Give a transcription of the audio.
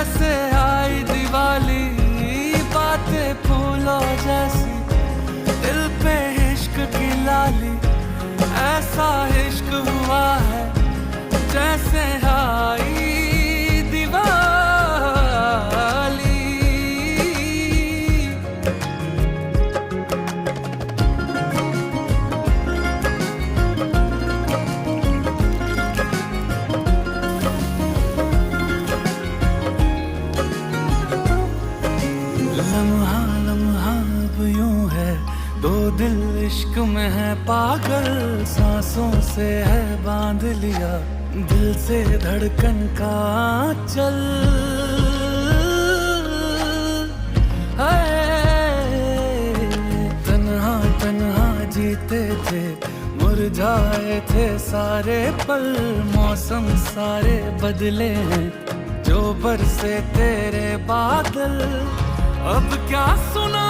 जैसे आई दिवाली, बातें फूलों जैसी, दिल पे इश्क की लाली। ऐसा इश्क हुआ है जैसे आई दिवाली। लम्हा लम्हा अब यूं है, दो दिल इश्क में है पागल। सांसों से है बांध लिया दिल से धड़कन का चल। तन्हा तन्हा जीते थे, मुरझाए थे सारे पल। मौसम सारे बदले हैं, जो बरसे तेरे बादल। अब क्या सुना